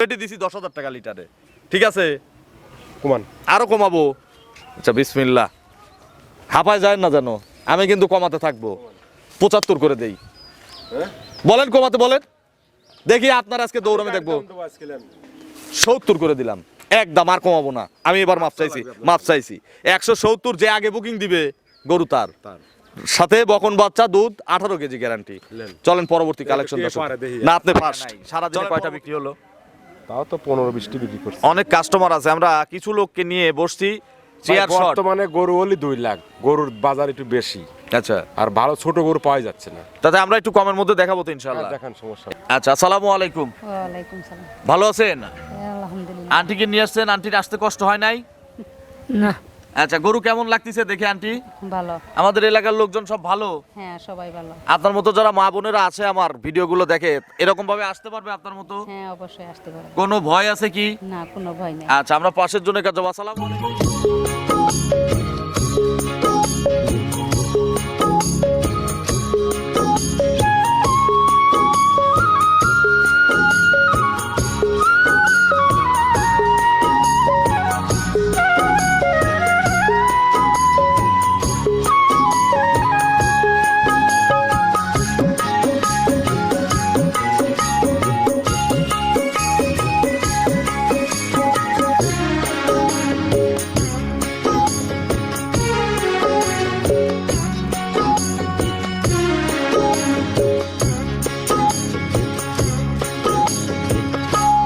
পেটি দিছি 10,000 টাকা লিটারে, ঠিক আছে? কমান আরো কমাবো। আচ্ছা বিসমিল্লাহ, হাঁপায় যায় না জানো, আমি কিন্তু কমাতে থাকবো। 75 করে দেই। বলেন কমাতে, বলেন দেখি আপনার আজকে দৌড়ামে দেখবো। 70 করে দিলাম একদম, আর কমাবো না। আমি এবার মাপ চাইছি 170। যে আগে বুকিং দিবে গরু তার সাথে বকন বাচ্চা, দুধ 18 কেজি গ্যারান্টি। চলেন পরবর্তী কালেকশন। না আপনি ফার্স্ট। সারাদিনে কয়টা বিক্রি হলো? তাও তো 15-20টি বিক্রি করছে। অনেক কাস্টমার আছে, আমরা কিছু লোককে নিয়ে বসছি। চেয়ার শট বর্তমানে গরু হলি 2 লাখ, গরুর বাজার একটু বেশি। আচ্ছা, আর ভালো ছোট গরু পাওয়া যাচ্ছে না। তাতে আমরা একটু কমের মধ্যে দেখাবো তো ইনশাআল্লাহ। দেখান, সমস্যা নেই। আচ্ছা, আসসালামু আলাইকুম। ওয়ালাইকুম সালাম। ভালো আছেন? আলহামদুলিল্লাহ। আন্টিকে নিয়ে আসছেন, আন্টির আসতে কষ্ট হয় নাই? না, আচ্ছা, গরু কেমন লাগতেছে দেখে আন্টি? ভালো। আমাদের এলাকার লোকজন সব ভালো? হ্যাঁ, সবাই ভালো। আপনার মতো যারা মা বোনেরা আছে আমার ভিডিওগুলো দেখে, এরকম ভাবে আসতে পারবে আপনার মতো? হ্যাঁ, অবশ্যই আসতে পারবে। কোনো ভয় আছে কি? না, কোনো ভয় নেই। আচ্ছা, আমরা পাশের জনের কাছে যাবো। আসসালামু আলাইকুম।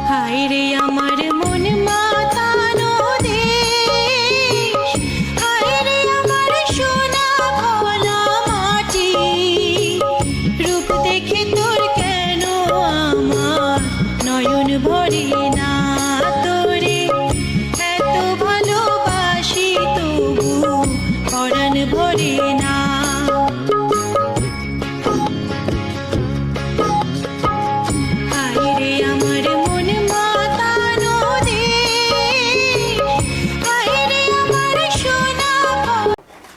হায়রে আমার মন মাতানো দেশ, হায়রে আমার সোনা ভোলা মাটি, রূপ দেখে তোর কেন আমার নয়ন ভরে না, তোরে এত ভালোবাসি তবু পরাণ ভরে না। হায়রে আমার মন মাতানো দেশ, হায়রে আমার সোনা।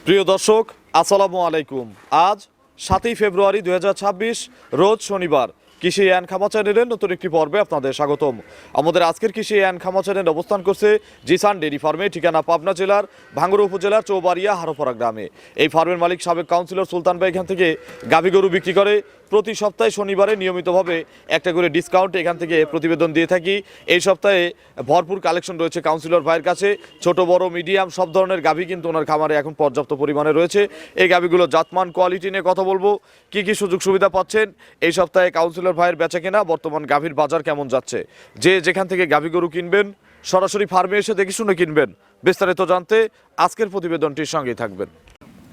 প্রিয় দর্শক, আসসালামু আলাইকুম। আজ 7ই ফেব্রুয়ারি 2026, রোজ শনিবার। কৃষি অ্যান্ড খামা চ্যানেলের নতুন একটি পর্বে আপনাদের স্বাগতম। আমাদের আজকের কৃষি অ্যান্ড খামা চ্যানেল অবস্থান করছে জিসান ডেইরি ফার্মে, ঠিকানা পাবনা জেলার ভাঙ্গুড়া উপজেলার চৌবাড়িয়া হারোপাড়া গ্রামে। এই ফার্মের মালিক সাবেক কাউন্সিলর সুলতান ভাই এখান থেকে গাভী গরু বিক্রি করে। প্রতি সপ্তাহে শনিবারে নিয়মিতভাবে একটা করে ডিসকাউন্ট এখান থেকে প্রতিবেদন দিয়ে থাকি। এই সপ্তাহে ভরপুর কালেকশন রয়েছে কাউন্সিলর ভাইয়ের কাছে। ছোট বড় মিডিয়াম সব ধরনের গাভী কিন্তু ওনার খামারে এখন পর্যাপ্ত পরিমাণে রয়েছে। এই গাভীগুলো জাতমান কোয়ালিটি নিয়ে কথা বলবো, কি কি সুযোগ সুবিধা পাচ্ছেন এই সপ্তাহে কাউন্সিলর ভাইয়ের বেচা কেনা, বর্তমান গাভীর বাজার কেমন যাচ্ছে। যে যেখান থেকে গাভী গরু কিনবেন সরাসরি ফার্মে এসে দেখে শুনে কিনবেন। বিস্তারিত জানতে আজকের প্রতিবেদনটির সঙ্গেই থাকবেন।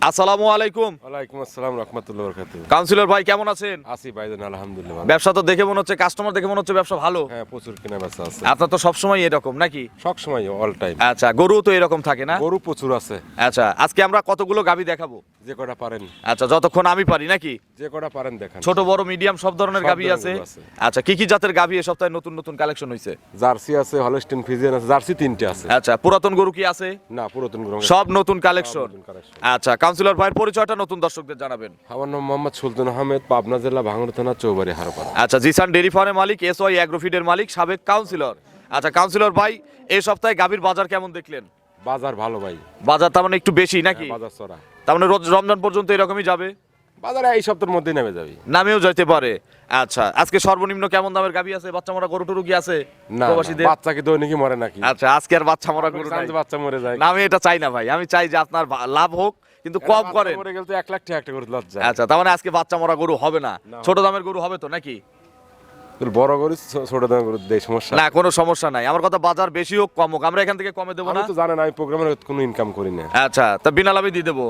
আসসালামু আলাইকুম। ওয়ালাইকুম আসসালাম রাহমাতুল্লাহি ওয়া বারাকাতুহু। কাউন্সিলর ভাই কেমন আছেন? আসি ভাইজান, আলহামদুলিল্লাহ। ব্যবসা তো দেখে মনে হচ্ছে, কাস্টমার দেখে মনে হচ্ছে ব্যবসা ভালো। হ্যাঁ, প্রচুর কেনা বেচা আছে। আপনার তো সবসময় এরকম নাকি? সব সময় অল টাইম। আচ্ছা, গরু তো এরকম থাকে না? গরু প্রচুর আছে। আচ্ছা, আজকে আমরা কতগুলো গাভী দেখাবো? যে কটা পারেন। আচ্ছা, যতক্ষণ আমি পারি নাকি? যে কটা পারেন দেখান। ছোট বড় মিডিয়াম সব ধরনের সব গাভী ধরনের আছে। গরু আছে। আচ্ছা, কি কি জাতের গাভী এই সপ্তাহে নতুন নতুন কালেকশন হয়েছে? জার্সি আছে, হলস্টিন ফ্রিজিয়ান আছে। জার্সি 3টে আছে। আচ্ছা, পুরাতন গরু কি আছে? না, পুরাতন গরু সব নতুন কালেকশন। নতুন কালেকশন। আচ্ছা, কাউন্সিলর ভাইয়ের পরিচয়টা নতুন দর্শকদের জানাবেন। আমার নাম মোহাম্মদ সুলতান আহমেদ, পাবনা জেলা ভাঙ্গুড়া থানা চৌবাড়ি হারোপাড়া। আচ্ছা, জিসান ডেইরি ফার্মের মালিক, SY অ্যাগ্রোফিডের মালিক, সাবেক কাউন্সিলর। আচ্ছা, কাউন্সিলর ভাই এই সপ্তাহে গাভীর বাজার কেমন দেখলেন? বাজার ভালো ভাই। বাজার তার মানে একটু বেশি নাকি? হ্যাঁ, বাজার চড়া। তার মানে রোজ রমজান পর্যন্ত এরকমই যাবে? বাজারে এই সপ্তাহের মধ্যেই নেমে যাবে। নামেও যেতে পারে। আচ্ছা, আজকে সর্বনিম্ন কেমন দামের গাভী আছে? বাচ্চা মরা গরু টরু কি আছে না, প্রবাসীদের? বাচ্চা কি দৈনিকই মরে নাকি? আচ্ছা, আজকে আর বাচ্চা মরা গরু নাই। শান্তি বাচ্চা মরে যায়। না, আমি এটা চাই না ভাই, আমি চাই যে আপনার লাভ হোক কিন্তু কম বাচ্চা করেন। মরে গেলে তো 1 লাখ টাকা একটা করে লজ্জা। আচ্ছা, তার মানে আজকে বাচ্চা মরা গরু হবে না, না। ছোট দামের গরু হবে তো নাকি? বড় গরু ছোট দামের গরু দেয় সমস্যা। না, কোনো সমস্যা নাই। আমার কথা বাজার বেশি হোক কম হোক, আমরা এখান থেকে কমে দেবো আমি না। তো জানেন আমি প্রোগ্রামের কোনো ইনকাম করি না। আচ্ছা, তা বিনা লাভে দিয়ে দেবো।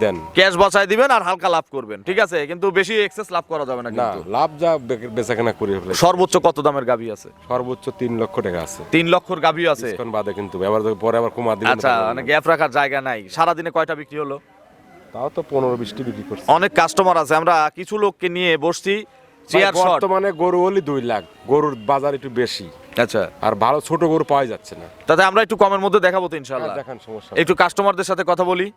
দেন ক্যাশ বাঁচাই দিবেন আর হালকা লাভ করবেন, ঠিক আছে? কিন্তু বেশি এক্সেস লাভ করা যাবে না না, কিন্তু। লাভ যা বেচাকেনা করি ফেলে। সর্বোচ্চ কত দামের গাভী আছে? সর্বোচ্চ 3 লক্ষ টাকা আছে। 3 লক্ষর গাভী আছে। ডিসকাউন্ট বাদে কিন্তু আবার পরে আবার কমা দিবেন। আচ্ছা, মানে গ্যাপ রাখার জায়গা নাই। সারাদিনে কয়টা বিক্রি হলো? তাও তো 15-20টি বিক্রি করছে। অনেক কাস্টমার আছে, আমরা কিছু লোককে নিয়ে বসছি। Chair shot. বর্তমানে গরু হলি 2 লাখ, গরুর বাজার একটু বেশি। আচ্ছা, আর ভালো ছোট গরু পাওয়া যাচ্ছে না। তাতে আমরা একটু কমের মধ্যে দেখাবো তো ইনশাআল্লাহ। দেখান, সমস্যা একটু কাস্টমারদের সাথে কথা বলি।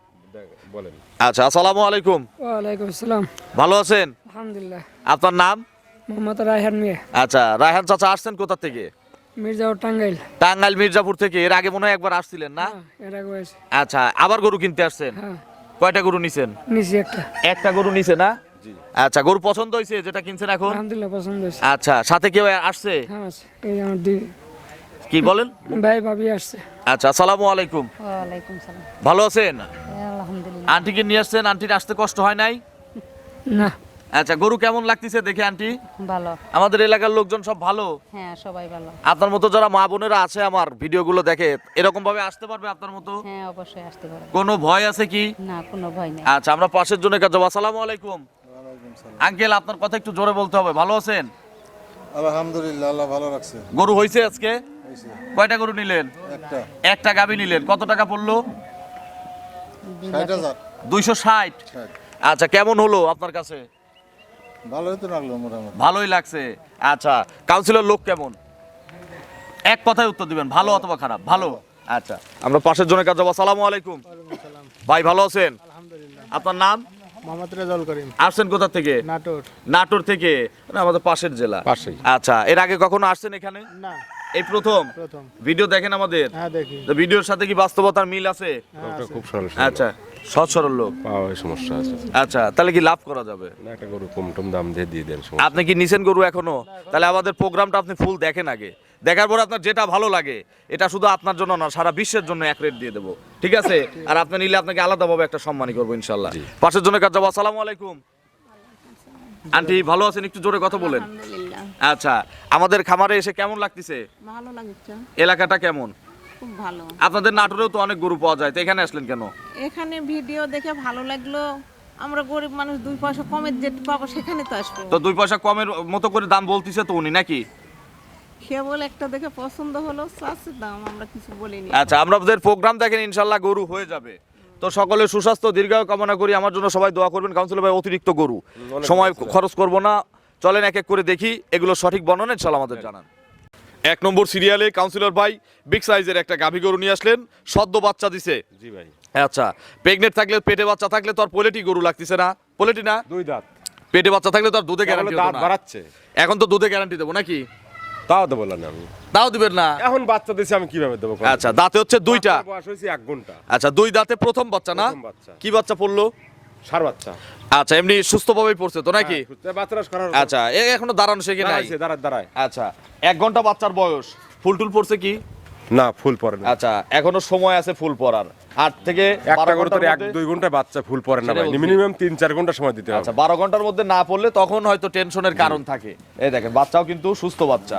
বলেন। আচ্ছা, আসসালামু আলাইকুম। ওয়ালাইকুম আসসালাম। ভালো আছেন? আলহামদুলিল্লাহ। আপনার নাম? মোহাম্মদ রায়হান মিয়া। আচ্ছা, রায়হান চাচা আসছেন কোথা থেকে? মির্জাপুর টাঙ্গাইল। টাঙ্গাইল মির্জাপুর থেকে। এর আগে মনে হয় একবার আসছিলেন না? এর আগে হয়েছে। আচ্ছা, আবার গরু কিনতে আসছেন? হ্যাঁ, কয়টা গরু নিছেন? নিছি একটা। একটা গরু নিছে না? আচ্ছা, গরু পছন্দ হয়েছে যেটা কিনছেন এখন? আলহামদুলিল্লাহ পছন্দ হয়েছে। আচ্ছা, সাথে কেউ আসছে? হ্যাঁ আছে, এই আমার দুই কি বলেন? ভাই ভাবি আসছে। আচ্ছা, আসসালামু আলাইকুম। ওয়ালাইকুম সালাম। ভালো আছেন? আলহামদুলিল্লাহ। আন্টিকে নিয়ে আসছেন, আন্টির আসতে কষ্ট হয় নাই? না, আচ্ছা, গরু কেমন লাগতেছে দেখে আন্টি? ভালো। আমাদের এলাকার লোকজন সব ভালো? হ্যাঁ, সবাই ভালো। আপনার মতো যারা মা বোনেরা আছে আমার ভিডিওগুলো দেখে, এরকম ভাবে আসতে পারবে আপনার মতো? হ্যাঁ, অবশ্যই আসতে পারবে। কোনো ভয় আছে কি? না, কোনো ভয় নেই। আচ্ছা, আমরা পাশের জন্য কাজ যাবো। আসসালামু আলাইকুম। আঙ্কেল, আপনার কথা একটু জোরে বলতে হবে। ভালো আছেন? আলহামদুলিল্লাহ, আল্লাহ ভালো রাখছে। গরু হয়েছে আজকে? কয়টা গরু নিলেন? একটা একটা গাভী নিলেন। কত টাকা পড়লো? 60,000। 260। আচ্ছা, কেমন হলো আপনার কাছে? ভালোই তো লাগলো মোটামুটি। ভালোই লাগছে। আচ্ছা, কাউন্সিলর লোক কেমন? এক কথায় উত্তর দিবেন, ভালো অথবা খারাপ। ভালো। আচ্ছা, আমরা পাশের জনের কাছে যাবো। আসসালামু আলাইকুম। ভাই ভালো আছেন? আপনার নাম? মোহাম্মদ রেজাউল করিম, আসছেন কোথা থেকে? নাটোর। নাটোর থেকে? না, আমাদের পাশের জেলা। পাশেই। আচ্ছা, এর আগে কখনো আসছেন এখানে? না, এই প্রথম? প্রথম। ভিডিও দেখেন আমাদের? হ্যাঁ দেখি। তো ভিডিওর সাথে কি বাস্তবতার মিল আছে? লোকটা খুব সরল আচ্ছা, সৎ সরল লোক। পাওয়া সমস্যা আছে আচ্ছা, তাহলে কি লাভ করা যাবে? না, একটা গরু কম টম দাম দিয়ে দেন সমস্যা। আপনি কি নিছেন গরু এখনো? তাহলে আমাদের প্রোগ্রামটা আপনি ফুল দেখেন আগে। দেখার পর আপনার যেটা ভালো লাগে, এটা শুধু আপনার জন্য না, সারা বিশ্বের জন্য এক রেট দিয়ে দেবো, ঠিক আছে? আর আপনি নিলে আপনাকে আলাদাভাবে একটা সম্মানই করবো ইনশাল্লাহ। পাশের জন্য কাজ যাবো। আসসালামু আলাইকুম। আন্টি ভালো আছেন? একটু জোরে কথা বলেন। আচ্ছা, আমাদের খামারে এসে কেমন লাগতেছে? ভালো লাগছে, এলাকাটা কেমন? খুব ভালো। আপনাদের নাটোরেও তো অনেক গরু পাওয়া যায়, তো এখানে আসলেন কেন? এখানে ভিডিও দেখে ভালো লাগলো। আমরা গরিব মানুষ, 2 পয়সা কমের যেতে পাবো সেখানে তো আসবো। তো 2 পয়সা কমের মতো করে দাম বলতিছে তো উনি নাকি? কেবল একটা দেখে পছন্দ হলো, চাচ্ছে দাম, আমরা কিছু বলিনি। আচ্ছা, আমাদের প্রোগ্রাম দেখেন, ইনশাল্লাহ গরু হয়ে যাবে। তো সকলের সুস্বাস্থ্য দীর্ঘায়ু কামনা করি। আমার জন্য সবাই দোয়া করবেন। কাউন্সিলর ভাই, অতিরিক্ত গরু সময় খরচ করব না, চলেন এক এক করে দেখি এগুলো সঠিক বর্ণনা ইনশাল্লাহ আমাদের জানান। 1 নম্বর সিরিয়ালে কাউন্সিলর ভাই বিগ সাইজের একটা গাভী গরু নিয়ে আসলেন, সদ্য বাচ্চা দিছে। জি ভাই। আচ্ছা, প্রেগনেন্ট থাকলে, পেটে বাচ্চা থাকলে তো আর পোলেটি গরু লাগতেছে না? পোলেটি না, 2 দাঁত। পেটে বাচ্চা থাকলে তো আর দুধে গ্যারান্টি দাঁত বাড়াচ্ছে। এখন তো দুধে গ্যারান্টি দেবো নাকি? তাও তো বললাম আমি। তাও দিবেন না? এখন বাচ্চা দিছি, আমি কিভাবে দেবো? আচ্ছা, দাঁতে হচ্ছে 2টা। বাচ্চার বয়স হয়েছে 1 ঘন্টা। আচ্ছা, 2 দাঁতে প্রথম বাচ্চা না? প্রথম বাচ্চা। কি বাচ্চা পড়লো? সার বাচ্চা। আচ্ছা, এমনি সুস্থভাবেই পড়ছে তো নাকি? বাচ্চারা করার। আচ্ছা, এখনো দাঁড়ানো শেখে নাই? দাঁড়ায়। আচ্ছা, 1 ঘন্টা বাচ্চার বয়স। ফুল টুল পড়ছে কি? না, ফুল পরে না। আচ্ছা, এখনো সময় আছে ফুল পড়ার। 8 থেকে একটা 12 গরু তো ঘন্টার 1-2 মধ্যে। ঘন্টা বাচ্চা ফুল পরে না সেটাই ভাই। বলছি। মিনিমাম 3-4 ঘন্টা সময় দিতে হবে। আচ্ছা, 12 ঘন্টার মধ্যে না পড়লে তখন হয়তো টেনশনের কারণ থাকে। এই দেখেন, বাচ্চাও কিন্তু সুস্থ বাচ্চা।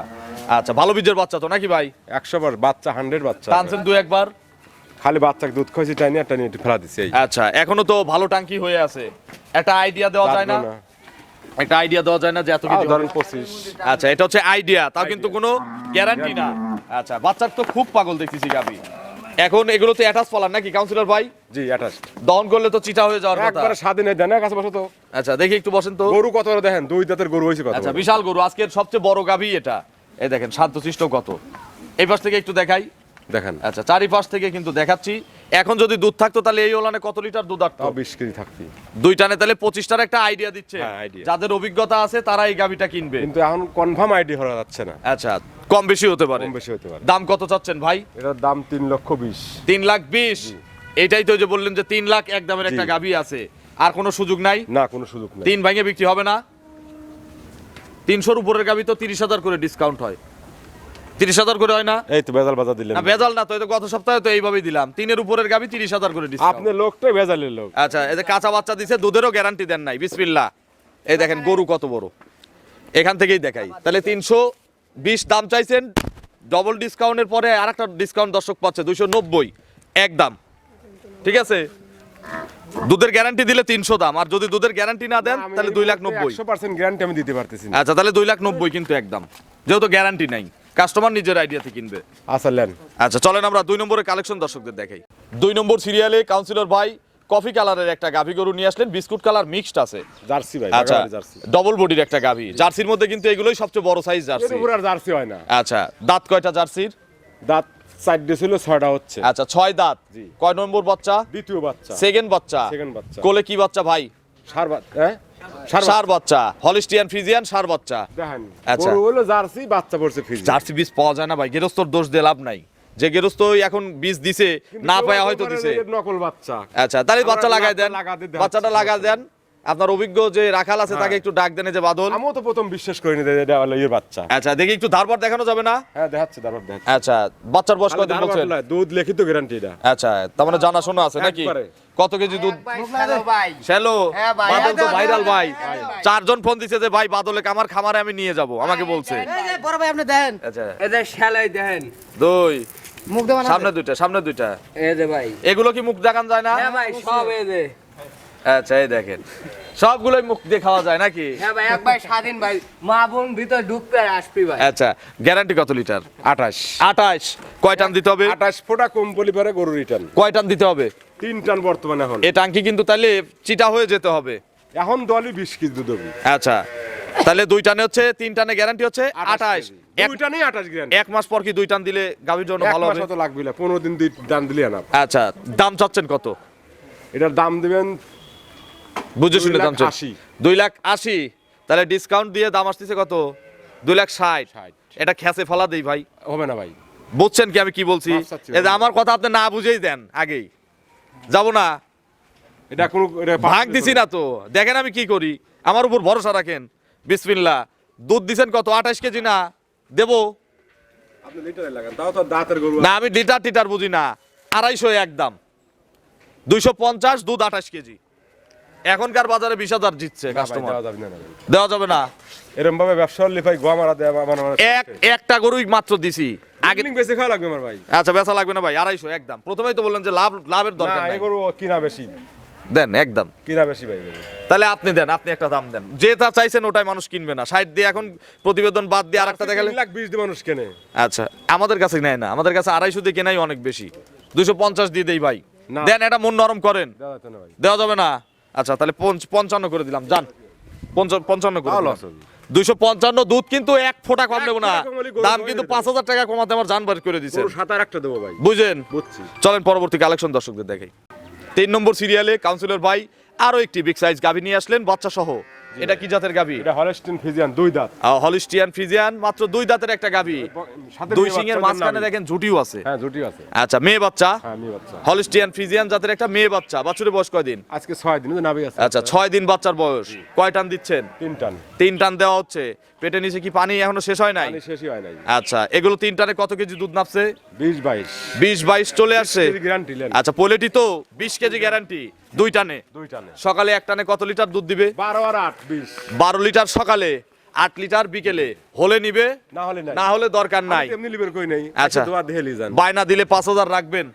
আচ্ছা, ভালো বীজের বাচ্চা তো নাকি ভাই? 100 বাচ্চা, 100 বাচ্চা। টানছেন 2 একবার? খালি বাচ্চাকে দুধ খাইছি, টাইনি একটু ফেলা দিছি এই। আচ্ছা, এখনো তো ভালো টাঙ্কি হয়ে আছে। একটা আইডিয়া দেওয়া যায় না? একটা আইডিয়া দেওয়া যায় না যে এত কিছু ধরেন হবে? 25। আচ্ছা, এটা হচ্ছে আইডিয়া, তাও কিন্তু কোনো গ্যারান্টি না। আচ্ছা, বাচ্চার তো খুব পাগল দেখতেছি গাবি। এখন এগুলো তো অ্যাটাচ পালার নাকি কাউন্সিলর ভাই? জি, অ্যাটাচ। দহন করলে তো চিটা হয়ে যাওয়ার কথা। একবারে স্বাধীনে দেন, কাছে বসো তো। আচ্ছা, দেখি একটু বসেন তো। গরু কত বড় দেখেন, 2 দাঁতের গরু হয়েছে কত আচ্ছা, বড়। বিশাল গরু, আজকের সবচেয়ে বড় গাভী এটা। এই দেখেন, শান্তশিষ্ট কত। এই পাশ থেকে একটু দেখাই। দেখেন, আচ্ছা, চারিপাশ থেকে কিন্তু দেখাচ্ছি। এখন যদি দুধ থাকতো তাহলে এই ওলানে কত লিটার দুধ আসতো? তাও 20 কেজি থাকতি। 2 টানে তাহলে 25টার একটা আইডিয়া দিচ্ছে। হ্যাঁ, idea। যাদের অভিজ্ঞতা আছে তারা এই গাভীটা কিনবে। কিন্তু এখন কনফার্ম আইডি হওয়া যাচ্ছে না। আচ্ছা, কম বেশি হতে পারে। কম বেশি হতে পারে। দাম কত চাচ্ছেন ভাই? এটার দাম 3,20,000। 3,20,000। এইটাই তো যে বললেন যে 3 লাখ এক দামের একটা জি। গাভী আছে, আর কোনো সুযোগ নাই? না, কোনো সুযোগ নেই। 3 ভাঙে বিক্রি হবে না? 300-র উপরের গাভী তো 30,000 করে ডিসকাউন্ট হয়। 30,000 করে হয় না? এই তো বেজাল বাজার দিলেন। না, ভেজাল না তো, এই তো গত সপ্তাহে তো এইভাবেই দিলাম। 3-এর উপরের গাভী 30,000 করে ডিসকাউন্ট। আপনি লোকটাই বেজালের লোক। আচ্ছা, এই যে কাঁচা বাচ্চা দিছে, দুধেরও গ্যারান্টি দেন নাই। বিসমিল্লাহ। এই দেখেন গরু কত বড়, এখান থেকেই দেখাই। তাহলে 320 দাম চাইছেন, ডবল ডিসকাউন্টের পরে আরেকটা ডিসকাউন্ট দর্শক পাচ্ছে 290 একদম, ঠিক আছে? দুধের গ্যারান্টি দিলে 300 দাম, আর যদি দুধের গ্যারান্টি না দেন তাহলে 2,90,000। 100% গ্যারান্টি আমি দিতে পারতেছি না। আচ্ছা, তাহলে 2,90,000 কিন্তু একদম, যেহেতু গ্যারান্টি নাই। কাস্টমার নিজের আইডিয়াতে কিনবে। আচ্ছা, লেন। আচ্ছা, চলেন আমরা 2 নম্বরের কালেকশন দর্শকদের দেখাই। 2 নম্বর সিরিয়ালে কাউন্সিলর ভাই কফি কালারের একটা গাভী গরু নিয়ে আসলেন, বিস্কুট কালার মিক্সড আছে। জার্সি ভাই, আচ্ছা, বাগাবাড়ি জার্সি। ডবল বডির একটা গাভী। জার্সির মধ্যে কিন্তু এগুলোই সবচেয়ে বড় সাইজ জার্সি। এর উপর আর জার্সি হয় না। আচ্ছা, দাঁত কয়টা জার্সির? দাঁত 4 ছিল, 6টা হচ্ছে। আচ্ছা, 6 দাঁত। জি। কয় নম্বর বাচ্চা? দ্বিতীয় বাচ্চা। সেকেন্ড বাচ্চা। সেকেন্ড বাচ্চা। কোলে কি বাচ্চা ভাই? সার বাচ্চা। হ্যাঁ, সার বাচ্চা হলিস্টিয়ান ফ্রিজিয়ান সার বাচ্চা। দেখেন আচ্ছা। গরু হলো জার্সি, বাচ্চা পড়ছে ফ্রিজিয়ান। জার্সি বীজ পাওয়া যায় না ভাই, গেরস্তর দোষ দিয়ে লাভ নাই। যে গেরস্ত এখন বীজ দিছে না পায়া হয়তো দিছে। নকল বাচ্চা। আচ্ছা তাহলে বাচ্চা লাগাই দেন, লাগাতে দেন। বাচ্চাটা লাগা দেন। আপনার অভিজ্ঞ যে রাখাল আছে তাকে একটু ডাক দেন, এই যে বাদল। আমিও তো প্রথম বিশ্বাস করিনি যে এটা হলো এর বাচ্চা। আচ্ছা দেখি একটু ধারবার দেখানো যাবে না? হ্যাঁ দেখাচ্ছে, তারপর দেখাচ্ছে। আচ্ছা বাচ্চার বয়স কত বলছেন? দুধ লিখিত গ্যারান্টি এটা। আচ্ছা তার মানে জানা শোনা আছে নাকি? একবারে। কত কেজি দুধ? শ্যালো বাদল তো ভাইরাল ভাই। 4 জন ফোন দিছে যে ভাই বাদলে আমার খামারে আমি নিয়ে যাব, আমাকে বলছে। বড় ভাই আপনি দেন, আচ্ছা এই যে শালাই দেন, দুই মুখ দেওয়া সামনে দুইটা, সামনে দুইটা। এই যে ভাই, এগুলো কি মুখ দেখান যায় না? হ্যাঁ ভাই সব এই যে, আচ্ছা এই দেখেন সবগুলোই মুখ দিয়ে খাওয়া যায় নাকি? হ্যাঁ ভাই একবার স্বাধীন ভাই, মা বোন ভিতর ঢুকতে আর আসবি ভাই। আচ্ছা গ্যারান্টি কত লিটার? 28 28। কয় টান দিতে হবে? 28 ফোঁটা কম বলি পরে গরু রিটার্ন। কয় টান দিতে হবে? 3 টান বর্তমানে এখন। এই টাঙ্কি কিন্তু তাহলে চিটা হয়ে যেতে হবে। এখন দলই 20 কেজি দুধ হবে। আচ্ছা তাহলে 2 টানে হচ্ছে, 3 টানে গ্যারান্টি হচ্ছে 28। 2 টানেই 28 গ্যারান্টি। 1 মাস পর কি 2 টান দিলে গাভীর জন্য ভালো হবে? তো লাগবে না, 15 দিন দুই দাম দিলে না। আচ্ছা দাম চাচ্ছেন কত? এটার দাম দিবেন বুঝে শুনে দাম চাচ্ছেন 2,80,000 2,80,000। তাহলে ডিসকাউন্ট দিয়ে দাম আসতেছে কত? 2,60,000। এটা খেসে ফেলা দেই ভাই, হবে না ভাই। বুঝছেন কি আমি কি বলছি? মাপ চাচ্ছি এই যে আমার কথা আপনি না বুঝেই দেন আগেই, যাব না এটা কোনো ভাগ দিছি না তো, দেখেন আমি কি করি, আমার উপর ভরসা রাখেন। বিসমিল্লাহ। দুধ দিছেন কত? 28 কেজি না? দেবো আপনি লিটারে লাগান, তাও তো দাঁতের গরু। না, আমি লিটার টিটার বুঝি না। 250 একদম, 250 দুধ 28 কেজি। এখনকার বাজারে 20,000 জিতছে কাস্টমার। দেওয়া যাবে না ভাই। দেওয়া যাবে না। এরকম ভাবে ব্যবসা হলে ভাই গোয়া মারা দেয় আমার। একটা গরুই মাত্র দিছি আগে। বেশি খাওয়া লাগবে আমার ভাই। আচ্ছা বেচা লাগবে না ভাই, 250 একদম। প্রথমেই তো বললেন যে লাভের দরকার না, নাই। এই গরু কিনা বেশি। দেন একদম, কিনা বেশি ভাই। তাহলে আপনি দেন, আপনি একটা দাম দেন। যেটা চাইছেন ওটাই মানুষ কিনবে না। 60 দিয়ে এখন প্রতিবেদন বাদ দিয়ে আরেকটা দেখালে 3,20,000 দিয়ে মানুষ কেনে। আচ্ছা আমাদের কাছে নেয় না, আমাদের কাছে 250 দিয়ে কেনাই অনেক বেশি। 250 দিয়ে দেই ভাই। না। দেন, এটা মন নরম করেন। দেওয়া যাবে না ভাই। দেওয়া যাবে না? আচ্ছা তাহলে 55 করে দিলাম, যান 55 করে তাও দিলাম। লস হবে। 255 দুধ কিন্তু 1 ফোঁটা কম নেব না। এক ফোঁটা কম হলে গরু দাম হয়ে কিন্তু যাবে। 5,000 টাকা কমাতে আমার জান বার করে দিছেন। গরু 7 একটা দেবো ভাই। বুঝেন? বুঝছি। চলেন পরবর্তী কালেকশন দর্শকদের দেখাই। 3 নম্বর সিরিয়ালে কাউন্সিলর ভাই আরো একটি বিগ সাইজ গাভী নিয়ে আসলেন বাচ্চা সহ। এটা কি জাতের গাভী? এটা হলস্টিন ফ্রিজিয়ান 2 দাঁত। হলিস্টিয়ান ফ্রিজিয়ান, মাত্র 2 দাঁতের একটা গাভী। সাথে 2 মেয়ে সিংয়ের বাচ্চার মাঝখানে নাভি। দেখেন ঝুটিও আছে। হ্যাঁ জুটি আছে। আচ্ছা মেয়ে বাচ্চা। হ্যাঁ মেয়ে বাচ্চা। হলিস্টিয়ান ফ্রিজিয়ান জাতের একটা মেয়ে বাচ্চা। বাছুরের বয়স কয়দিন? আজকে 6 দিন নাভি আছে। আচ্ছা 6 দিন বাচ্চার বয়স। কয় টান দিচ্ছেন? 3 টান। 3 টান দেওয়া হচ্ছে। পেটের নিচে কি পানি এখনো শেষ হয় নাই? পানি শেষই হয় নাই। আচ্ছা এগুলো 3 টানে কত কেজি দুধ নাপছে? 20-22 20-22 চলে আসছে। Guarantee lane. আচ্ছা পোলেটি তো 20 কেজি গ্যারান্টি 2 টানে। 2 টানে। সকালে 1 টানে কত লিটার দুধ দিবে? 12 আর 8 20। 12 লিটার সকালে, 8 লিটার বিকেলে। হলে নিবে, না হলে নাই। না হলে দরকার নাই। এমনি লিবের কই নাই। আচ্ছা। দোয়া দেহেলি যান। বায়না দিলে 5,000 রাখবেন।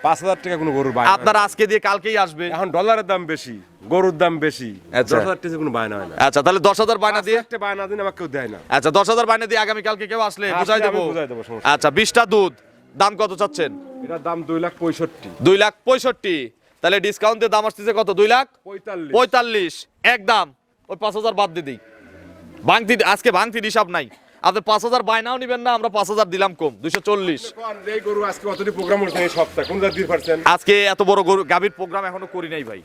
5,000 টাকা কোনো গরুর বায়না। আপনার আজকে দিয়ে কালকেই আসবে। এখন ডলারের দাম বেশি, গরুর দাম বেশি। আচ্ছা। 10,000 টাকা কোনো বায়না হয় না। আচ্ছা তাহলে 10,000 বায়না দিয়ে, একটা বায়না দিন আমাকে কেউ দেয় না। আচ্ছা 10,000 বায়না দিয়ে আগামী কালকে কেউ আসলে আসলে বুঝাই আমি দেবো। বুঝাই দেবো, সমস্যা আচ্ছা 20টা দুধ দাম কত চাচ্ছেন? এটার দাম 2,65,000। 2,65,000। তাহলে ডিসকাউন্ট দিয়ে দাম আসতেছে কত? 45। 2,45,000 একদম। ওই 5,000 বাদ দিয়ে দিই। ভাঙতি আজকে ভাঙতি হিসাব নাই। আপনি 5,000 বায়নাও নিবেন না, আমরা 5,000 দিলাম কম, 240। এই গরু আজকে কতটি প্রোগ্রাম হচ্ছে এই সপ্তাহে? কোন জাত দিয়ে পারছেন? আজকে এত বড় গরু গাভীর প্রোগ্রাম এখনো করি নাই ভাই।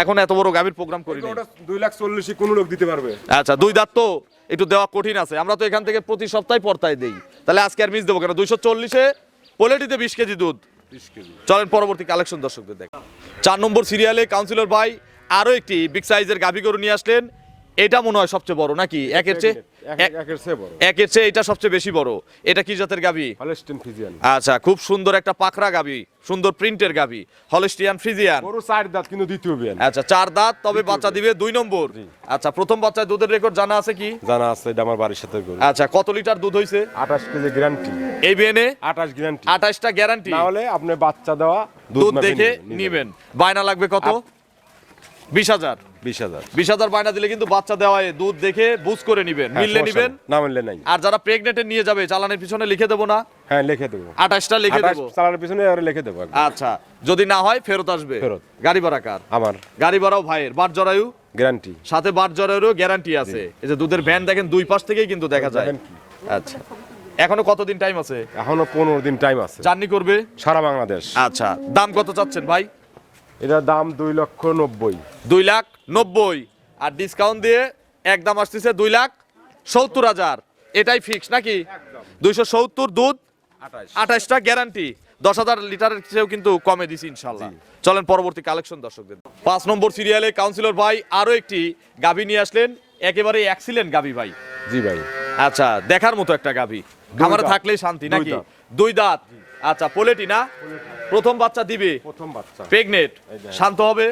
এখন এত বড় গাভীর প্রোগ্রাম করি নাই। ওটা 2,40,000 কোন লোক দিতে পারবে? আচ্ছা 2 দাঁত তো একটু দেওয়া কঠিন আছে। আমরা তো এখান থেকে প্রতি সপ্তাহে পর্তায় দেই, তাহলে আজকে আর মিস দেবো কেন? 240-এ পোলেটিতে 20 কেজি দুধ। 30 কেজি। চলেন পরবর্তী কালেকশন দর্শকদের দেখ। 4 নম্বর সিরিয়ালে কাউন্সিলর ভাই আরো একটি বিগ সাইজের গাভী গরু নিয়ে আসলেন। এটা মনে হয় সবচেয়ে বড় নাকি? একের চেয়ে একের চেয়ে বড়। একের চেয়ে এটা সবচেয়ে বেশি বড়। এটা কি জাতের গাভী? Holstein Friesian. আচ্ছা খুব সুন্দর একটা পাকড়া গাভী, সুন্দর প্রিন্টের গাভী, হলিস্টিয়ান ফ্রিজিয়ান। গরু 4 দাঁত কিন্তু দ্বিতীয় বিয়ান। আচ্ছা 4 দাঁত, তবে বাচ্চা দিবে 2 নম্বর। আচ্ছা প্রথম বাচ্চায় দুধের রেকর্ড জানা আছে কি? জানা আছে, এটা আমার বাড়ির সাথে গরু। আচ্ছা কত লিটার দুধ হইছে? 28 কেজি গ্যারান্টি। এই বিয়েনে 28 গ্যারান্টি। 28টা গ্যারান্টি। না হলে আপনি বাচ্চা দেওয়া দুধ মাপে দেখে নিবেন। বায়না লাগবে কত? 20,000। 20,000। 20,000 বায়না দিলে কিন্তু বাচ্চা দেওয়ায় দুধ দেখে বুঝ করে নিবেন, মিললে নিবেন। না মিললে নাই। আর যারা প্রেগনেন্টে নিয়ে যাবে চালানের পিছনে লিখে দেবো না? হ্যাঁ লিখে দেবো। 28টা লিখে 28 দেবো। চালানোর পিছনে আর লিখে দেবো একদম। আচ্ছা যদি না হয় ফেরত আসবে। ফেরত। গাড়ি ভাড়া কার? আমার গাড়ি ভাড়াও ভাইয়ের। বাট জরায়ু গ্যারান্টি। সাথে বাট জরায়ুরও গ্যারান্টি আছে। এই যে দুধের ভ্যান দেখেন 2 পাশ থেকেই কিন্তু দেখা যায়। দেখেন কি? আচ্ছা এখনো কতদিন টাইম আছে? এখনো 15 দিন টাইম আছে। জার্নি করবে সারা বাংলাদেশ। আচ্ছা দাম কত চাচ্ছেন ভাই? এটার দাম 2,90,000। 2,90,000। আর ডিসকাউন্ট দিয়ে একদম আসতেছে 2,70,000। এটাই ফিক্স নাকি? 270 দুধ, 28টা গ্যারান্টি, 10,000 লিটারের চেয়েও কিন্তু কমে দিছি ইনশাল্লাহ। চলেন পরবর্তী কালেকশন দর্শকদের। 5 নম্বর সিরিয়ালে কাউন্সিলর ভাই আরো একটি গাভী নিয়ে আসলেন, একেবারে এক্সিলেন্ট গাভী ভাই। জি ভাই, আচ্ছা, দেখার মতো একটা গাভী, খামারে দাঁত। থাকলেই শান্তি নাকি? দাঁত। 2 দাঁত। আচ্ছা, পোলেটি না? প্রথম বাচ্চা দিবে, প্রথম বাচ্চা। প্রেগনেট, শান্ত হবে,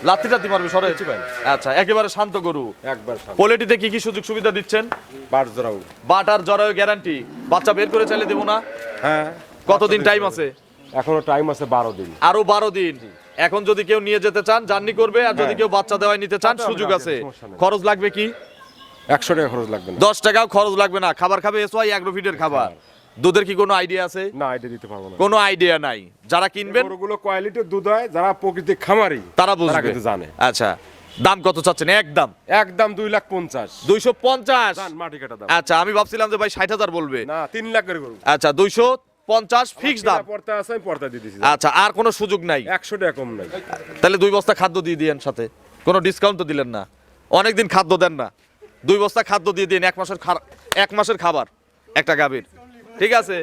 লাথি টাতি মারবে সরে। ভাই। আচ্ছা, একেবারে শান্ত গরু। একবার সামনে। পোলেটিতে কি কি সুযোগ সুবিধা দিচ্ছেন? বার জোড়াও। বাটার জরায়ু গ্যারান্টি, বাচ্চা বের করে চাইলে দেবো না? হ্যাঁ। কতদিন টাইম আছে? এখনো টাইম আছে 12 দিন। আরো 12 দিন। এখন যদি কেউ নিয়ে যেতে চান জার্নি করবে, আর যদি হ্যাঁ। কেউ বাচ্চা দেওয়ায় নিতে চান বাচ্চা সুযোগ হবে, আছে। সমস্যা নেই। খরচ লাগবে কি? 100 টাকা খরচ লাগবে না। 10 টাকাও খরচ লাগবে না। খাবার খাবে এসওয়াই অ্যাগ্রোফিডের খাবার। দুধের কি কোনো আইডিয়া আছে? না, এটা দিতে পারবো না। কোনো আইডিয়া নাই। যারা কিনবেন গরুগুলো কোয়ালিটির দুধ হয়, যারা প্রকৃতিক খামারি তারা বুঝবে। কিন্তু জানে। আচ্ছা, দাম কত চাচ্ছেন? একদম একদম 2,50,000। 250। জান মাটি কাটা দাম। আচ্ছা, আমি ভাবছিলাম যে ভাই 60,000 বলবে। না, 3 লাখ করে গরু। আচ্ছা, 250 ফিক্স দাম। পর্তা আছে, আমি পর্তা দিয়ে দিছি। আচ্ছা, আর কোনো সুযোগ নাই? 100 টাকা কম নাই। তাহলে 2 বস্তা খাদ্য দিয়ে দিয়েন সাথে, কোনো ডিসকাউন্ট তো দিলেন না। অনেকদিন খাদ্য দেন না, 2 বস্তা খাদ্য দিয়ে দিন। 1 মাসের খাবার একটা গাভীর, ঠিক আছে?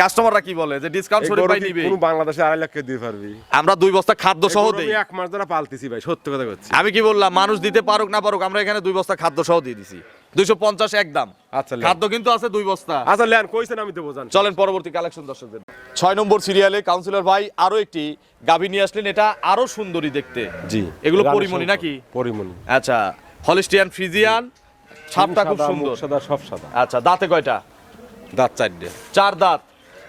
কাস্টমাররা কি বলে যে ডিসকাউন্ট এই শরীফ গরু ভাই কি নিবে। কোনো বাংলাদেশে 2.5 লাখ দিয়ে পারবি? আমরা 2 বস্তা খাদ্য সহ এই গরু দেই। আমি 1 মাস ধরে পালতেছি ভাই, সত্যি কথা বলছি। আমি কি বললাম, মানুষ দিতে পারুক না পারুক, আমরা এখানে 2 বস্তা খাদ্য সহ দিয়ে দিছি। 250 একদম। আচ্ছা, লেন। খাদ্য কিন্তু আছে 2 বস্তা। আচ্ছা লেন, কইছেন আমি দেবো, জান। চলেন পরবর্তী কালেকশন দর্শকদের। 6 নম্বর সিরিয়ালে কাউন্সিলর ভাই আরো একটি গাভী নিয়ে আসলেন, এটা আরো সুন্দরী দেখতে। জি, এগুলো রানী পরিমণি শঙ্কর। নাকি? পরিমণি। আচ্ছা, হলিস্টিয়ান ফ্রিজিয়ান, ছাপটা খুব সাদা, সুন্দর। মুখ সাদা, সব সাদা। আচ্ছা, দাঁতে কয়টা? দাঁত 4টে। 4 দাঁত।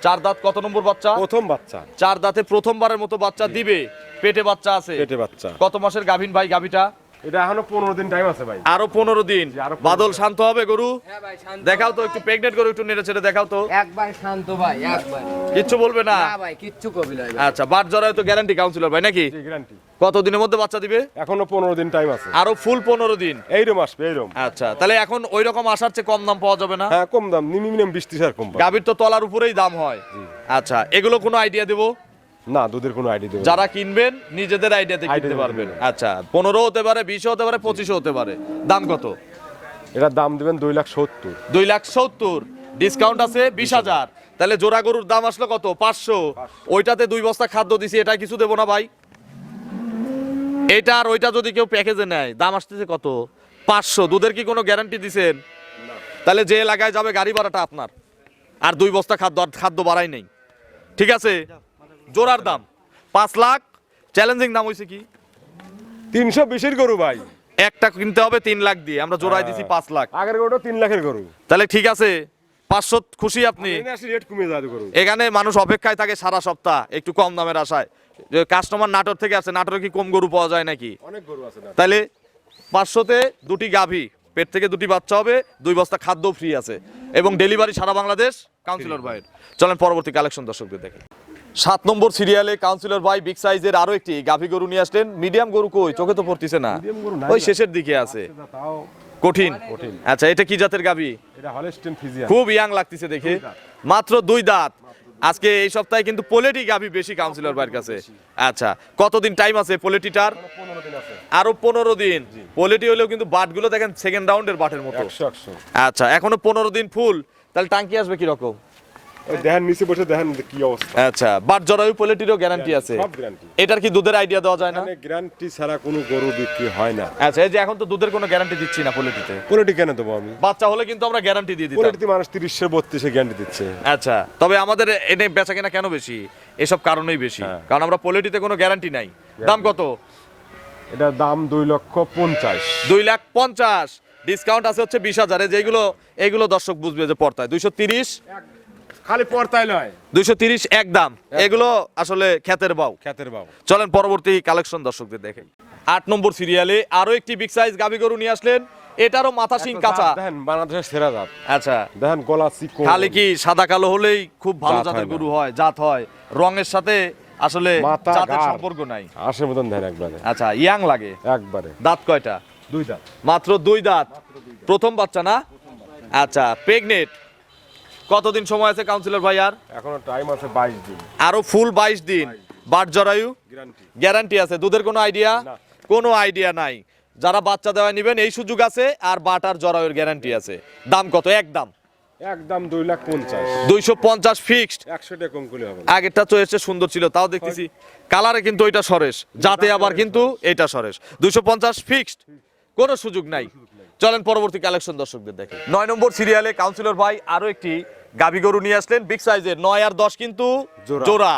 4 দাঁত কত নম্বর বাচ্চা? প্রথম বাচ্চা। 4 দাঁতে প্রথমবারের মতো বাচ্চা দিবে। পেটে বাচ্চা আছে। পেটে বাচ্চা। কত মাসের গাভীন ভাই গাভীটা? এটা এখনো 15 দিন টাইম আছে ভাই। আরো 15 দিন। জি, আরো 15 বাদল শান্ত হবে গরু? হ্যাঁ ভাই, শান্ত। দেখাও তো একটু প্রেগনেন্ট গরু, একটু নেড়ে ছেড়ে দেখাও তো। একবার শান্ত ভাই, একবার। কিচ্ছু বলবে না? না ভাই, কিচ্ছু কবি না। আচ্ছা, বাট জরায় তো গ্যারান্টি কাউন্সিলর ভাই নাকি? জি, গ্যারান্টি। কত দিনের মধ্যে বাচ্চা দিবে? এখনো 15 দিন টাইম আছে। আরো ফুল 15 দিন। এইরকম আসবে, এইরকম। আচ্ছা, তাহলে এখন ওই রকম আসার চেয়ে কম দাম পাওয়া যাবে না? হ্যাঁ, কম দাম, মিনিমাম 20-30 কম পাবে। গাভীর তো তলার উপরেই দাম হয়। আচ্ছা, এগুলো কোনো আইডিয়া দেবো? না, দুধের কোনো আইডিয়া দেবো না। যারা কিনবেন নিজেদের আইডিয়াতে কিনতে আইডিয়া পারবেন। দেবেন। আচ্ছা, 15 হতে পারে, 20 হতে পারে, 25 হতে পারে। দাম কত? এটার দাম দিবেন 2,70,000। 2,70,000। ডিসকাউন্ট আছে 20,000। তাহলে জোড়া গরুর দাম আসলো কত? 500। ওইটাতে 2 বস্তা খাদ্য দিছি, এটা কিছু দেবো না ভাই? এটা আর ওইটা যদি কেউ প্যাকেজে নেয় দাম আসতেছে কত? 500। দুধের কি কোনো গ্যারান্টি দিছেন? তাহলে যে এলাকায় যাবে গাড়ি ভাড়াটা আপনার, আর 2 বস্তা খাদ্য, আর খাদ্য বাড়াই নেই। ঠিক আছে, জোড়ার দাম 5 লাখ। চ্যালেঞ্জিং দাম হয়েছে কি? 320-এর গরু ভাই। একটা কিনতে হবে 3 লাখ দিয়ে, আমরা জোড়ায় দিছি 5 লাখ। আগের গরুটা 3 লাখের গরু। তাহলে ঠিক আছে, 500 খুশি আপনি? এখানে আসি রেট কমে যাবে গরু। এখানে মানুষ অপেক্ষায় থাকে সারা সপ্তাহ একটু কম দামের আশায়। যে কাস্টমার নাটোর থেকে আসে, নাটোরে কি কম গরু পাওয়া যায় নাকি? অনেক গরু আছে না। তাইলে 500-তে 2টি গাভী, পেট থেকে 2টি বাচ্চা হবে, 2 বস্তা খাদ্য ফ্রি আছে, এবং ডেলিভারি সারা বাংলাদেশ কাউন্সিলর ভাইয়ের। চলেন পরবর্তী কালেকশন দর্শকদের দেখেন। 7 নম্বর সিরিয়ালে কাউন্সিলর ভাই বিগ সাইজের আরো একটি গাভী গরু নিয়ে আসলেন। মিডিয়াম গরু কই? চোখে তো পড়তিছে না, Medium গরু নাই ওই না। শেষের দিকে আছে। তাও কঠিন। কঠিন। আচ্ছা, এটা কি জাতের গাভী? এটা হলস্টেইন ফ্রিজিয়ান। খুব ইয়াং লাগতেছে দেখে। মাত্র 2 দাঁত। আজকে এই সপ্তাহে কিন্তু পোলেটি গাভী বেশি কাউন্সিলর ভাইয়ের কাছে। আচ্ছা, কতদিন টাইম আছে পোলেটিটার? 15 দিন আছে। আরো 15 দিন। পোলেটি হলেও কিন্তু বাটগুলো দেখেন সেকেন্ড রাউন্ডের বাটের মতো। 100। আচ্ছা, এখনো 15 দিন ফুল। তাহলে টাঙ্কি আসবে কি রকম? ওই দেখেন নিচে বসে দেখেন কি অবস্থা। আচ্ছা, বাট জরায়ু পোলেটিরও গ্যারান্টি আছে। সব গ্যারান্টি। এটার কি দুধের আইডিয়া দেওয়া যায় না? মানে গ্যারান্টি ছাড়া কোনো গরু বিক্রি হয় না। আচ্ছা, এই যে এখন তো দুধের কোনো গ্যারান্টি দিচ্ছি না পোলেটিতে। পোলেটি কেন দেবো আমি? বাচ্চা হলে কিন্তু আমরা গ্যারান্টি দিয়ে দিতাম। পোলেটিতে মানুষ 30-32 গ্যারান্টি দিচ্ছে। আচ্ছা, তবে আমাদের এনে বেচা কেনা কেন বেশি? এসব কারণেই বেশি, হ্যাঁ। কারণ আমরা পোলেটিতে কোনো গ্যারান্টি নাই। দাম কত? এটার দাম 2,50,000। 2,50,000। ডিসকাউন্ট আছে হচ্ছে 20,000। যেগুলো এগুলো দর্শক বুঝবে যে পড়তায় 230। খালি পর্তায় নয়, 230 একদম। এগুলো আসলে খ্যাতের বাউ। খ্যাতের বাবু। চলেন পরবর্তী কালেকশন দর্শকদের দেখেন। 8 নম্বর সিরিয়ালে আরো একটি বিগ সাইজ গাভী গরু নিয়ে আসলেন। এটারও মাথা শিং কাঁচা। দেখেন বাংলাদেশের সেরা জাত। আচ্ছা, দেখেন গলা চিকন। খালি কি সাদা কালো হলেই খুব ভালো জাত জাতের হয় না। গরু হয়, জাত হয়? রঙের সাথে আসলে মাথা, জাতের গাড়। সম্পর্ক নাই। আশের মতন দেখেন একবারে। আচ্ছা, ইয়াং লাগে। একবারে। দাঁত কয়টা? 2 দাঁত। মাত্র 2 দাঁত। প্রথম বাচ্চা না? আচ্ছা, প্রেগনেট। কতদিন সময় আছে কাউন্সিলর ভাই? আর এখনো টাইম আছে 22 দিন। আরো ফুল 22 দিন। বাট জরায়ু গ্যারান্টি। গ্যারান্টি আছে। দুধের কোনো আইডিয়া? না। কোনো আইডিয়া নাই। যারা বাচ্চা দেওয়া নেবেন এই সুযোগ আছে, আর বাটার জরায়ুর গ্যারান্টি আছে। দাম কত? একদম একদম 2,50,000 250 ফিক্সড। 100 টাকা কম করলে হবে না। আগেরটা তো এসে সুন্দর ছিল, তাও দেখতেছি কালারে কিন্তু ওইটা সরেস, যাতে আবার কিন্তু এটা সরেস। 250 ফিক্সড, কোনো সুযোগ নাই। চলেন পরবর্তী কালেকশন দর্শকদের দেখে। 9 নম্বর সিরিয়ালে কাউন্সিলর ভাই আরো একটি গাভী গরু নিয়ে আসলেন, বিগ সাইজের 9 আর 10 কিন্তু জোড়া।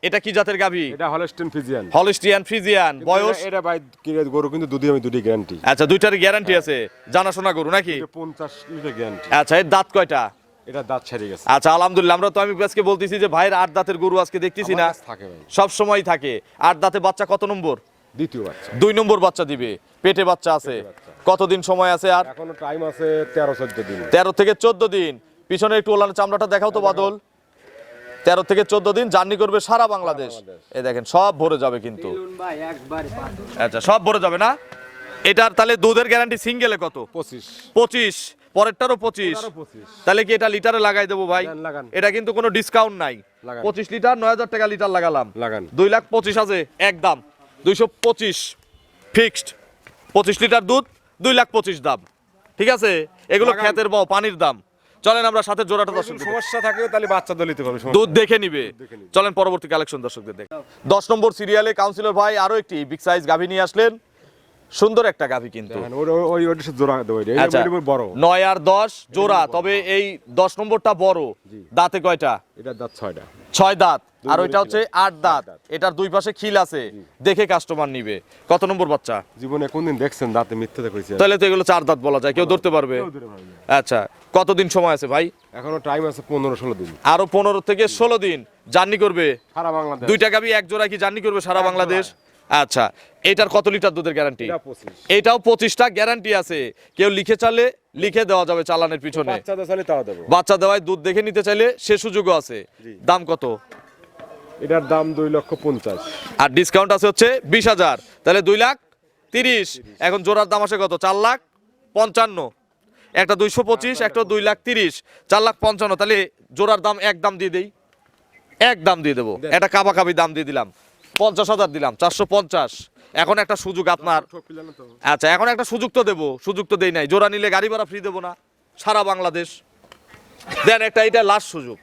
এটা কি জাতের গাভী? এটা হলস্টিন ফ্রিজিয়ান। Holstein Friesian. বয়স? এটা ভাই কিরে গরু কিন্তু দুটি গ্যারান্টি। আচ্ছা, দুইটারই গ্যারান্টি আছে, জানাশোনা গরু নাকি? 50 লিটার গ্যারান্টি। আচ্ছা, এর দাঁত কয়টা? এটা দাঁত ছেড়ে গেছে। আচ্ছা, আলহামদুলিল্লাহ। আমরা তো আমি আজকে বলতেছি যে ভাইয়ের 8 দাঁতের গরু আজকে দেখতেছি না, থাকে ভাই, সব সময় থাকে। 8 দাঁতে বাচ্চা কত নম্বর? দ্বিতীয় বাচ্চা। 2 নম্বর বাচ্চা দিবে, পেটে বাচ্চা আছে। কতদিন সময় আছে আর? এখনো টাইম আছে 13-14 দিন। 13 থেকে 14 দিন। পিছনে একটু ওলান চামড়াটা দেখাও তো বাদল। 13 থেকে 14 দিন জার্নি করবে সারা বাংলাদেশ। এই দেখেন সব ভরে যাবে কিন্তু। ভাই একবারে আচ্ছা, সব ভরে যাবে না? এটার তাহলে দুধের গ্যারান্টি সিঙ্গেলে কত? 25 পরেরটারও 25। তাহলে কি এটা লিটারে লাগাই দেবো ভাই? লাগান। এটা কিন্তু কোনো ডিসকাউন্ট নাই। লাগান। 25 লিটার 9,000 টাকা লিটার লাগালাম। লাগান। 2,25,000 আছে একদম। 225 ফিক্সড। 25 লিটার দুধ 2,25,000 দাম। ঠিক আছে, এগুলো লাগান। ক্ষেতের বাও, পানির দাম। চলেন আমরা সাথে জোড়াটা দর্শক সমস্যা থাকে তাহলে বাচ্চা দলিতে পারবে। দুধ দেখে নিবে। চলেন পরবর্তী কালেকশন দর্শকদের দেখ। 10 নম্বর সিরিয়ালে কাউন্সিলর ভাই আরো একটি বিগ সাইজ গাভী নিয়ে আসলেন, সুন্দর একটা গাভী কিন্তু। ওই জোড়া দেবো। আচ্ছা, এটা বড় 9 আর 10 জোড়া, তবে এই 10 নম্বরটা বড়। দাঁতে কয়টা? এটা দাঁত 6টা। 6 দাঁত। আর ওইটা হচ্ছে 8 দাঁত। এটার দুই পাশে খিল আছে, দেখে কাস্টমার নিবে। কত নম্বর বাচ্চা? জীবনে কোনদিন দেখছেন দাঁতে মিথ্যা কইছে? তাহলে তো এগুলো 4 দাঁত বলা যায়, কেউ ধরতে পারবে। আচ্ছা, কতদিন সময় আছে ভাই? এখনো টাইম আছে 15-16 দিন। আরো 15 থেকে 16 দিন জার্নি করবে সারা বাংলাদেশ। দুইটা গাভী এক জোড়া কি জার্নি করবে সারা বাংলাদেশ? আচ্ছা, এটার কত লিটার দুধের গ্যারান্টি? এটা 25। এটাও 25টা গ্যারান্টি আছে। কেউ লিখে চালে লিখে দেওয়া যাবে চালানের পিছনে। বাচ্চা দেখালে তাও দেবো। বাচ্চা দেওয়ায় দুধ দেখে নিতে চাইলে সে সুযোগও আছে। দাম কত? এটার দাম 2,50,000। আর ডিসকাউন্ট আছে হচ্ছে 20,000, তাহলে 2,30,000। এখন জোড়ার দাম আসে কত? 4,55,000। একটা 225, একটা 2,30,000, 4,55,000। তাহলে জোড়ার দাম একদম দিয়ে দেই, একদম দিয়ে দেবো। এটা কাবাকাবি দাম দিয়ে দিলাম, 50,000 দিলাম, 450। এখন একটা সুযোগ আপনার। আচ্ছা, এখন একটা সুযোগ তো দেবো, সুযোগ তো দেই নাই। জোড়া নিলে গাড়ি ভাড়া ফ্রি দেবো না সারা বাংলাদেশ। দেন একটা, এটা লাস্ট সুযোগ,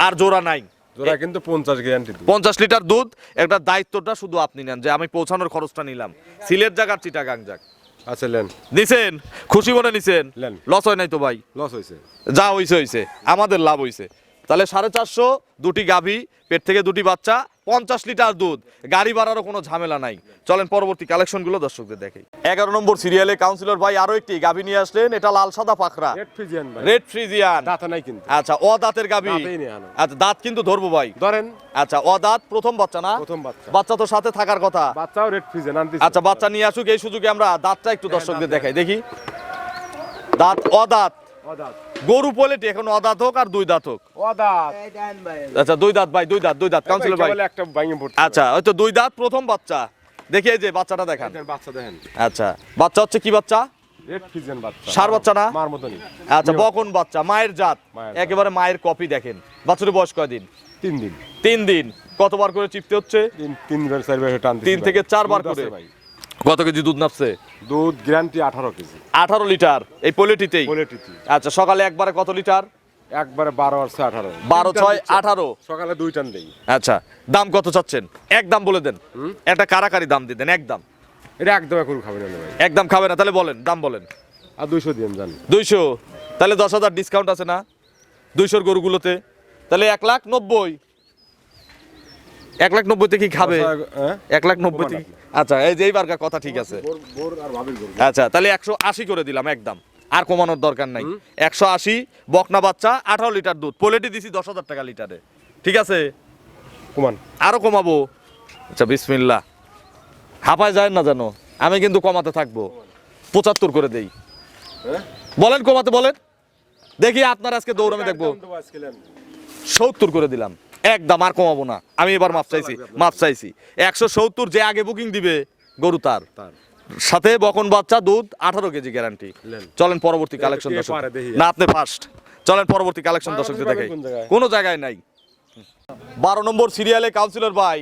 আর জোড়া নাই। জোড়া কিন্তু 50 গ্যারান্টি। 50 লিটার দুধ। একটা দায়িত্বটা শুধু আপনি নেন, যে আমি পৌঁছানোর খরচটা নিলাম। সিলেট জায়গার চিটাগাং যাক আচ্ছা লেন। নিছেন, খুশি মনে নিছেন, লেন। লস হয় নাই তো ভাই? লস হইছে। যা হইছে হইছে, আমাদের লাভ হইছে। তাহলে 450, দুটি গাভী, পেট থেকে দুটি বাচ্চা, 50 লিটার দুধ, গাড়ি ভাড়ারও কোনো ঝামেলা নাই। চলেন পরবর্তী কালেকশনগুলো দর্শকদের দেখাই। 11 নম্বর সিরিয়ালে কাউন্সিলর ভাই আরো একটি গাভী নিয়ে আসলেন, এটা লাল সাদা পাখরা, রেড ফ্রিজিয়ান ভাই। Red Friesian. দাঁত নাই কিন্তু। আচ্ছা, ও দাঁতের গাভী। দাঁতেই নেই এখনো। আচ্ছা, দাঁত কিন্তু ধরবো ভাই। ধরেন। আচ্ছা, ও দাঁত, প্রথম বাচ্চা না? প্রথম বাচ্চা। বাচ্চা তো সাথে থাকার কথা। বাচ্চাও রেড ফ্রিজিয়ান আনতেছি। আচ্ছা, বাচ্চা নিয়ে আসুক, এই সুযোগে আমরা দাঁতটা একটু দর্শকদের দেখাই। দেখি দাঁত, অদাঁত অদাঁত। গরু পোলেটি, এখন অদাঁত হোক আর 2 দাঁত হোক। অদাঁত। আচ্ছা, 2 দাঁত ভাই, 2 দাঁত, 2 দাঁত কাউন্সিলর ভাই। একটা ভাঙে পড়ছে। আচ্ছা, ওই তো 2 দাঁত, প্রথম বাচ্চা। দেখি এই যে বাচ্চাটা দেখান। দেখেন বাচ্চা দেখেন। আচ্ছা, বাচ্চা হচ্ছে কি বাচ্চা? রেড ফ্রিজিয়ান বাচ্চা। ষাঁড় বাচ্চা না? মার মতনই। আচ্ছা, বকন বাচ্চা, মায়ের জাত, মায়ের জাত। একেবারে মায়ের কপি। দেখেন বাচ্চার বয়স কয়দিন? 3 দিন। 3 দিন। কতবার করে চিপতে হচ্ছে? 3বার 4বার টানতেছি। 3 থেকে 4 বার করে। ভাই কত কেজি দুধ নাপছে? দুধ গ্যারান্টি 18 কেজি। 18 লিটার এই পোলেটিতেই। কোয়ালিটি। আচ্ছা, সকালে একবারে কত লিটার? একবারে 12 আর 18। 12, 6, 18। সকালে 2 টান দেই। আচ্ছা, দাম কত চাচ্ছেন? একদম বলে দেন, একটা কারাকারি দাম দিয়ে দেন একদম। এটা একদম এখন খাবে না ভাই। একদম খাবে না? তাহলে বলেন, দাম বলেন। আর 200 দিন জান। 200, তাহলে 10,000 ডিসকাউন্ট আছে না 200 গরুগুলোতে? তাহলে 1,90,000। 1,90,000 তে কি খাবে? 1,90,000 তে। আচ্ছা, এই যে এইবার কথা ঠিক আছে। বোর আর ভাবির গরু। আচ্ছা, তাহলে 180 করে দিলাম একদম, আর কমানোর দরকার নাই। 180, বকনা বাচ্চা, 18 লিটার দুধ, পোলেটি দিছি 10,000 টাকা লিটারে। ঠিক আছে, কমান। আরো কমাবো। আচ্ছা, বিসমিল্লাহ, হাঁপায় যায় না জানো, আমি কিন্তু কমাতে থাকবো। 75 করে দেই। বলেন কমাতে, বলেন দেখি আপনার আজকে দৌড়ামে দেখবো। 70 করে দিলাম একদম, আর কমাবো না। আমি এবার মাপ চাইছি, মাপ চাইছি। 170 যে আগে বুকিং দিবে গরু তার সাথে বকন বাচ্চা, দুধ 18 কেজি গ্যারান্টি। চলেন পরবর্তী কালেকশন দর্শক। না, আপনি ফার্স্ট। চলেন পরবর্তী কালেকশন দর্শকদের দেখাই। কোনো জায়গায় নাই। 12 নম্বর সিরিয়ালে কাউন্সিলর ভাই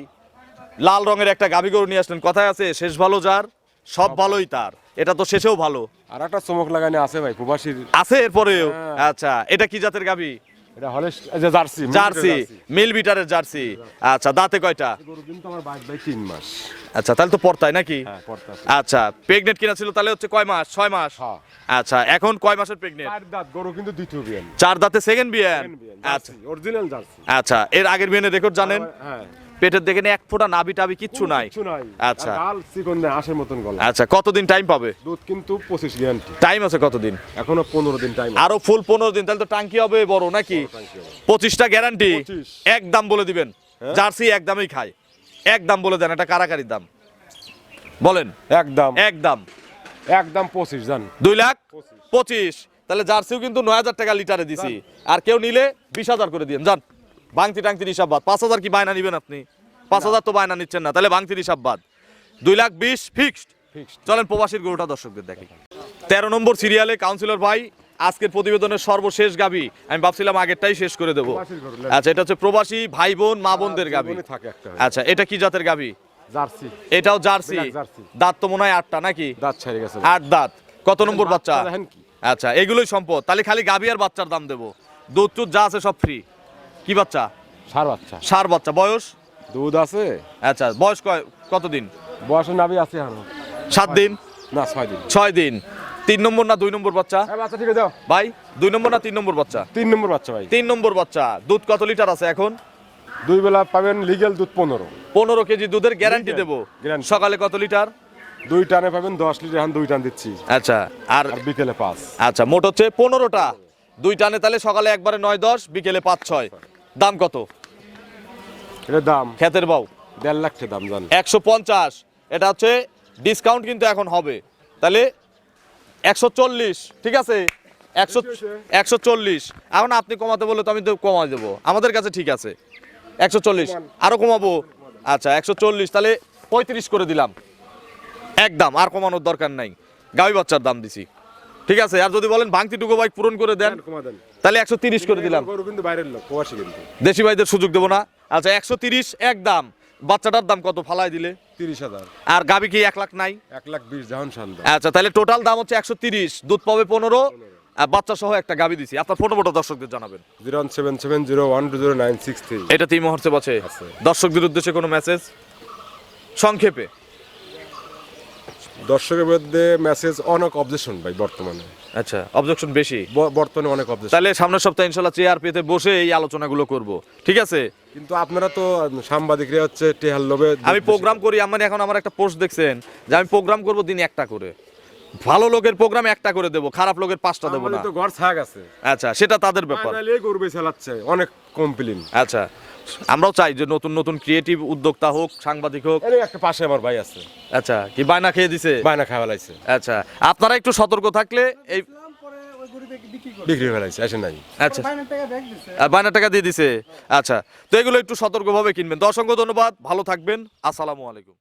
লাল রঙের একটা গাভী গরু নিয়ে আসলেন। কথায় আছে শেষ ভালো যার, সব ভালোই তার, এটা তো শেষেও ভালো আর একটা চমক লাগানি আছে ভাই প্রবাসীর। আছে এরপরেও। আচ্ছা, এটা কি জাতের গাবি? এটা হলে জার্সি। জার্সি, মিল বিটারের জার্সি। আচ্ছা, দাঁতে কয়টা? গরু কিন্তু আমার বাইক ভাই 3 মাস। আচ্ছা, তাহলে তো পড়তাই নাকি? হ্যাঁ, পড়তাছে। আচ্ছা, প্রেগনেন্ট কিনা ছিল তাহলে হচ্ছে কয় মাস? 6 মাস। হ্যাঁ। আচ্ছা, এখন কয় মাসের প্রেগনেন্ট? 4 দাঁত গরু কিন্তু দ্বিতীয় বিয়ান। 4 দাঁতে সেকেন্ড বিয়ান। আচ্ছা অরিজিনাল জার্সি। আচ্ছা, এর আগের বিয়ানের রেকর্ড জানেন? হ্যাঁ, পেটের দেখে এক ফোঁটা নাভি টাভি কিচ্ছু নাই। কিছু নাই। আচ্ছা। আর গাল চিকন দেয় আশের মতন গলা। আচ্ছা, কতদিন টাইম পাবে? দুধ কিন্তু 25 গ্যারান্টি। টাইম আছে কতদিন? এখনো 15 দিন টাইম। আরো ফুল 15 দিন, তাহলে তো টাঙ্কি হবে বড় নাকি? 25টা গ্যারান্টি। 25 একদম বলে দিবেন, জার্সি একদমই খায়। একদম বলে দেন, এটা কারাকারি দাম বলেন। একদম একদম 25 জান। 2,25,000। তাহলে জার্সিও কিন্তু 9,000 টাকা লিটারে দিছি, আর কেউ নিলে 20,000 করে দিন। যান, ভাঙতি টাংতির হিসাব বাদ। 5,000 কি বায়না নিবেন আপনি? 5,000 তো বায়না নিচ্ছেন না, তাহলে ভাঙতির হিসাব বাদ। 2,20,000 ফিক্সড। চলেন প্রবাসীর গরুটা দর্শকদের দেখি। 13 নম্বর সিরিয়ালে কাউন্সিলর ভাই আজকের প্রতিবেদনের সর্বশেষ গাবি, আমি ভাবছিলাম আগেরটাই শেষ করে দেবো। আচ্ছা, এটা হচ্ছে প্রবাসী ভাই বোন মা বোনদের গাবি। জীবনে থাকে একটা। আচ্ছা, এটা কি জাতের গাবি? জার্সি। এটাও জার্সি। Black jersey. দাঁত তো মনে হয় 8টা নাকি? দাঁত ছেড়ে গেছে। 8 দাঁত। কত নম্বর বাচ্চা? দেখেন কি? আচ্ছা, এগুলোই সম্পদ। তাহলে খালি গাবি আর বাচ্চার দাম দেবো, দুধ টুধ যা আছে সব ফ্রি। কি বাচ্চা? সার বাচ্চা। সার বাচ্চা। বয়স? দুধ আছে। আচ্ছা, বয়স কতদিন? বয়সের নাভি আছে এখনো। 7 দিন? না, 6 দিন। 6 দিন। 3 নম্বর না 2 নম্বর বাচ্চা? এই বাচ্চা ঠিক আছে দাও। ভাই 2 নম্বর না 3 নম্বর বাচ্চা? 3 নম্বর বাচ্চা ভাই। 3 নম্বর বাচ্চা। দুধ কত লিটার আছে এখন? 2 বেলা পাবেন লিগ্যাল দুধ 15। 15 কেজি দুধের গ্যারান্টি Legal, দেবো। guarantee। সকালে কত লিটার? 2 টানে পাবেন 10 লিটার, এখন 2 টান দিচ্ছি। আচ্ছা, আর আর বিকেলে 5। আচ্ছা, মোট হচ্ছে 15টা। 2 টানে, তাহলে সকালে একবারে 9-10, বিকেলে 5-6। দাম কত? এটার দাম ক্ষেতের বাউ 1.5 লাখ টাকা দাম জান। 150। এটা হচ্ছে ডিসকাউন্ট কিন্তু এখন হবে, তাহলে 140। ঠিক আছে, 140। এখন আপনি কমাতে বললে তো আমি তো কমাই দেবো, আমাদের কাছে ঠিক আছে। 140 আরো কমাবো। আচ্ছা, 140, তাহলে 35 করে দিলাম একদম, আর কমানোর দরকার নাই। গাভী বাচ্চার দাম দিছি, ঠিক আছে। আর যদি বলেন ভাঙতিটুকু ভাই পূরণ করে দেন, কমা দেন। তাহলে 130 করে দিলাম। গরু কিন্তু বাইরের লোক, প্রবাসী কিন্তু। দেশি ভাইদের সুযোগ দেবো না। আচ্ছা, 130 একদম। বাচ্চাটার দাম কত ফালাই দিলে? 30,000। আর গাভী কি 1 লাখ নাই? 1,20,000 জাহান শান্ত। আচ্ছা, তাহলে টোটাল দাম হচ্ছে 130, দুধ পাবে 15, আর বাচ্চা সহ একটা গাভী দিছি। আপনার ফোন নম্বরটা দর্শকদের জানাবেন। 01770120963। এটা তিন মুহূর্তে আছে। আছে। দর্শকদের উদ্দেশ্যে কোনো মেসেজ সংক্ষেপে? দর্শকের মধ্যে মেসেজ অনেক অবজেকশন ভাই বর্তমানে। আচ্ছা, অবজেকশন বেশি বর্তমানে অনেক অবজেকশন। তাহলে সামনের সপ্তাহে ইনশাআল্লাহ চেয়ার পেতে বসে এই আলোচনাগুলো করব, ঠিক আছে। কিন্তু আপনারা তো সাংবাদিকরা হচ্ছে টেহাল লোভে। আমি প্রোগ্রাম করি, এখন আমার একটা পোস্ট দেখছেন যে আমি প্রোগ্রাম করব দিন একটা করে। ভালো লোকের প্রোগ্রাম একটা করে দেব, খারাপ লোকের 5টা দেব না। তো ঘর ছাগ আছে। আচ্ছা, সেটা তাদের ব্যাপার। ফাইনালি গরু চালাচ্ছে অনেক কমপ্লেইন। আচ্ছা, আমরাও চাই যে নতুন নতুন ক্রিয়েটিভ উদ্যোক্তা হোক, সাংবাদিক হোক। এই একটা পাশে আমার ভাই আছে। আচ্ছা, কি বায়না খেয়ে দিছে? বায়না খাওয়া লাইছে। আচ্ছা, আপনারা একটু সতর্ক থাকলে এই বিক্রি হয়ে লাইছে, আসে নাই। আচ্ছা, আর বায়না টাকা দিয়ে দিছে। আচ্ছা, তো এগুলো একটু সতর্কভাবে কিনবেন। তো অসংখ্য ধন্যবাদ, ভালো থাকবেন, আসসালামু আলাইকুম।